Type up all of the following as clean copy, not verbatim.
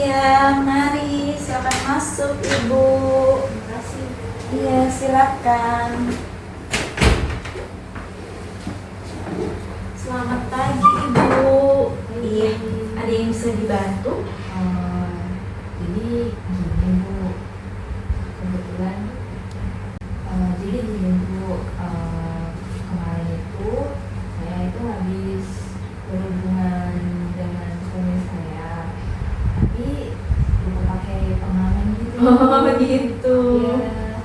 Iya, mari silakan masuk Ibu. Terima kasih. Iya, silakan. Selamat pagi Ibu. Iya, ada yang bisa dibantu? Jadi gini Bu, kebetulan jadi gini Bu, kemarin itu saya itu habis berhubungan dengan suami saya, tapi lupa pakai pengaman gitu. Oh, begitu. Iya.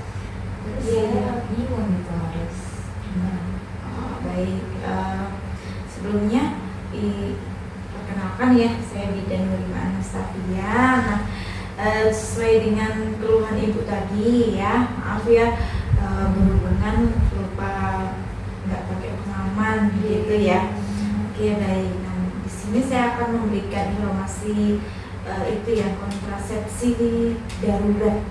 Terus Iya. saya bingung gitu harus gimana. Oh, baik. Sebelumnya perkenalkan ya, saya Bidan Nurima Anastafia. Nah, sesuai dengan keluhan Ibu tadi ya, maaf ya, berhubungan lupa nggak pakai pengaman gitu ya. Oke, baik. Nah, di sini saya akan memberikan informasi itu ya, kontrasepsi darurat.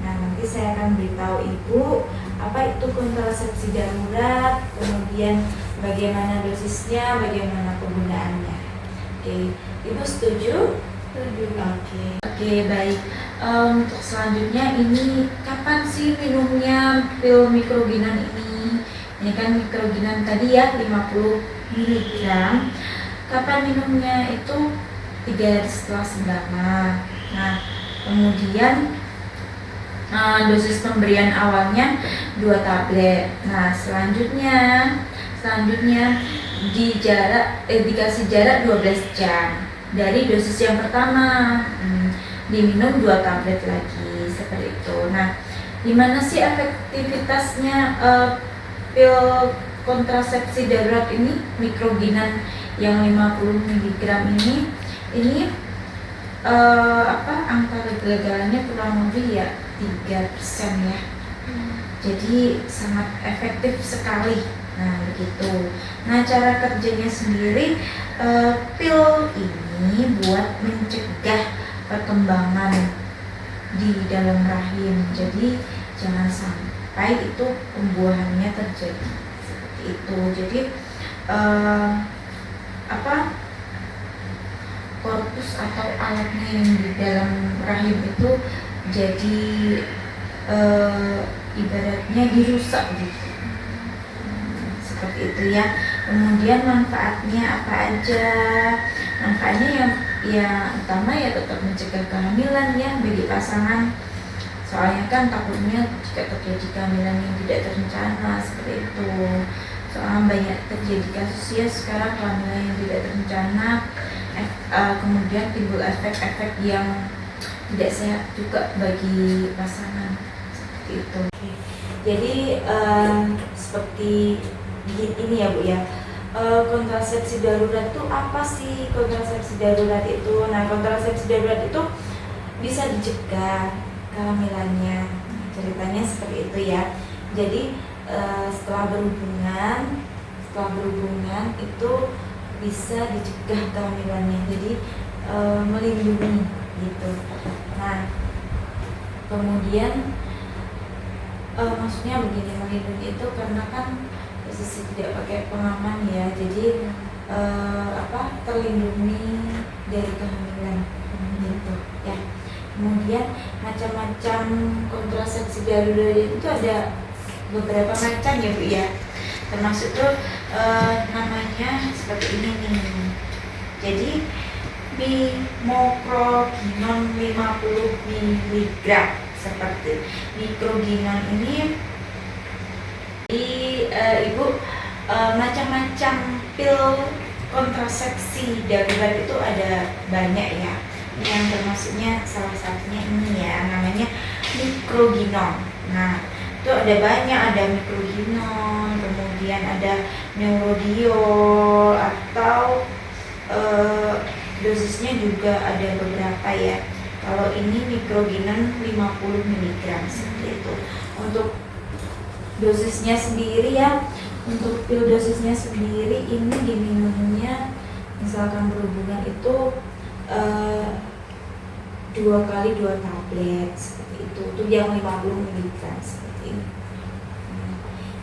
Nah, nanti saya akan beritahu Ibu apa itu kontrasepsi darurat, kemudian bagaimana dosisnya, bagaimana penggunaannya. Oke, Ibu setuju? Setuju. Oke, baik. Untuk selanjutnya ini kapan sih minumnya pil mikroginan ini? Ini kan mikroginan tadi ya 50 mg. Kapan minumnya? Itu 3 hari setelah senggangan. Nah, kemudian dosis pemberian awalnya 2 tablet. Nah, selanjutnya dikasih jarak 12 jam dari dosis yang pertama. Diminum 2 tablet lagi seperti itu. Nah, gimana sih efektivitasnya pil kontrasepsi darurat ini, mikroginan yang 50 mg ini angka kegagalannya kurang lebih ya 3% ya. Jadi sangat efektif sekali. Nah, begitu. Nah, cara kerjanya sendiri, pil ini buat mencegah perkembangan di dalam rahim. Jadi jangan sampai itu pembuahannya terjadi seperti itu. Jadi korpus atau alatnya yang di dalam rahim itu jadi ibaratnya dirusak gitu. Seperti itu ya. Kemudian manfaatnya apa aja? Manfaatnya yang utama ya tetap mencegah kehamilan ya bagi pasangan. Soalnya kan takutnya jika terjadi kehamilan yang tidak terencana seperti itu. Soalnya banyak terjadi kasus ya sekarang kehamilan yang tidak terencana, kemudian timbul efek-efek yang tidak sehat juga bagi pasangan seperti itu. Jadi seperti ini ya Bu ya. Kontrasepsi darurat itu apa sih? Kontrasepsi darurat itu, nah kontrasepsi darurat itu bisa dicegah kehamilannya. Ceritanya seperti itu ya. Jadi setelah berhubungan itu bisa dicegah kehamilannya. Jadi melindungi gitu. Nah, kemudian maksudnya begini, melindungi itu karena kan posisi tidak pakai pengaman ya, jadi terlindungi dari kehamilan gitu ya. Kemudian macam-macam kontrasepsi darurat itu ada beberapa macam ya Bu ya, termasuk tuh namanya seperti ini nih. Jadi mikroginon 50 mg seperti mikroginon ini. Ibu, macam-macam pil kontrasepsi darurat itu ada banyak ya. Yang termasuknya salah satunya ini ya, namanya mikroginon. Nah, itu ada banyak, ada mikroginon, kemudian ada neurodiol atau dosisnya juga ada beberapa ya. Kalau ini mikroginon 50 mg seperti itu. Untuk dosisnya sendiri ya, untuk pil dosisnya sendiri ini diminumnya misalkan berhubungan itu 2 kali 2 tablet seperti itu yang 50 mg seperti ini.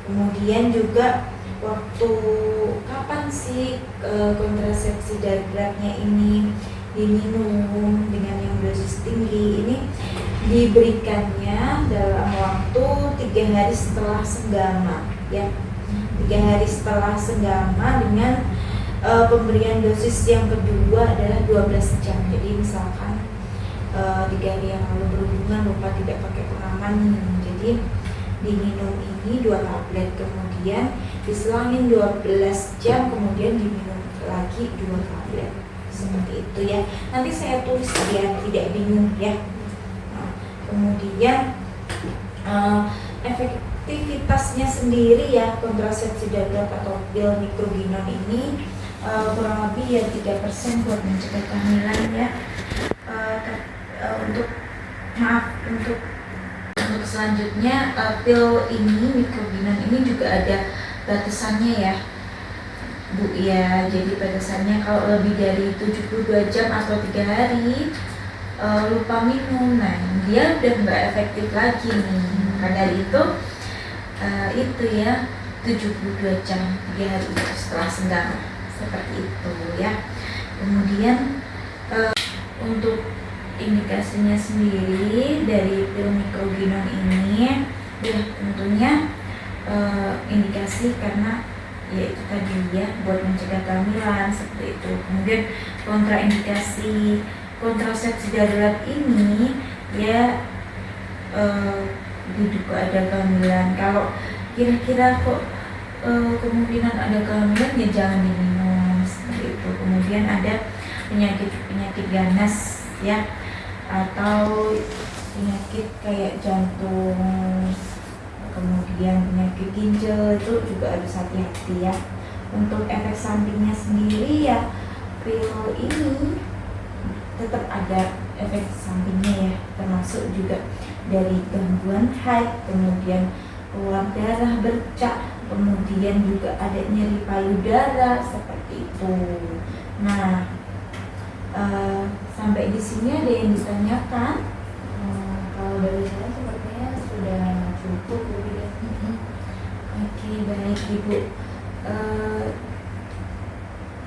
Kemudian juga waktu kapan sih kontrasepsi daruratnya ini diminum dengan yang dosis tinggi. Ini diberikannya dalam waktu 3 hari setelah senggama, ya. 3 hari setelah senggama dengan pemberian dosis yang kedua adalah 12 jam. Jadi misalkan 3 hari yang lalu berhubungan lupa tidak pakai pengaman, jadi diminum ini 2 tablet, kemudian diselangin 12 jam, kemudian diminum lagi 2 tablet, seperti itu ya. Nanti saya tulis biar tidak bingung ya. Nah, kemudian efektivitasnya sendiri ya, kontrasepsi darurat atau pil mikroginon ini kurang lebih ya 3% buat mencegah kehamilan ya. Untuk selanjutnya pil ini mikroginon ini juga ada batasannya ya Bu ya. Jadi batasannya kalau lebih dari 72 jam atau 3 hari lupa minum, nah dia udah nggak efektif lagi nih. Maka dari itu ya 72 jam 3 hari setelah senggama, seperti itu ya. Kemudian untuk indikasinya sendiri dari pil mikroginon ini ya tentunya indikasi karena ya itu tadi ya buat mencegah kehamilan, seperti itu. Kemudian kontraindikasi kontrasepsi darurat ini ya diduga ada kehamilan. Kalau kira-kira kok kemungkinan ada kehamilan ya jangan diminum, seperti itu. Kemudian ada penyakit ganas ya, atau penyakit kayak jantung, kemudian penyakit ginjal, itu juga harus hati-hati ya. Untuk efek sampingnya sendiri ya pil ini tetap ada efek sampingnya ya, termasuk juga dari gangguan haid, kemudian keluar darah bercak, kemudian juga ada nyeri payudara, seperti itu. Nah, sampai di sini ada yang ditanyakan? Kalau dari saya sepertinya sudah cukup ya. Oke, baik Ibu.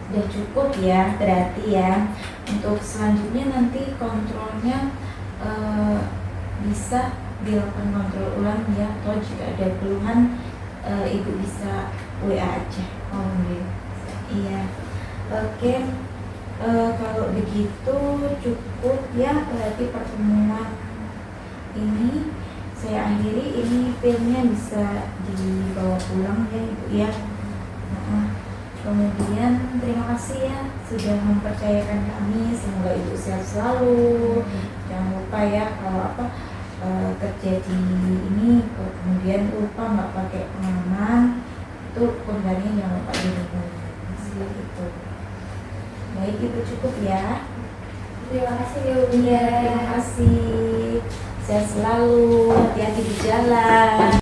Sudah cukup ya berarti ya. Untuk selanjutnya nanti kontrolnya bisa dilakukan kontrol ulang ya, atau jika ada keluhan Ibu bisa WA aja. Oh iya. Iya. Oke. Kalau begitu cukup ya, berarti pertemuan ini saya akhiri. Ini pilnya bisa dibawa pulang ya Ibu ya. Kemudian terima kasih ya sudah mempercayakan kami, semoga Ibu sehat selalu. Jangan lupa ya kalau terjadi ini kemudian lupa nggak pakai pengaman, itu korbannya jangan lupa diminum, seperti itu. Baik Ibu, cukup ya. Terima kasih ya Bu. Iya, terima kasih. Sehat selalu, hati-hati di jalan.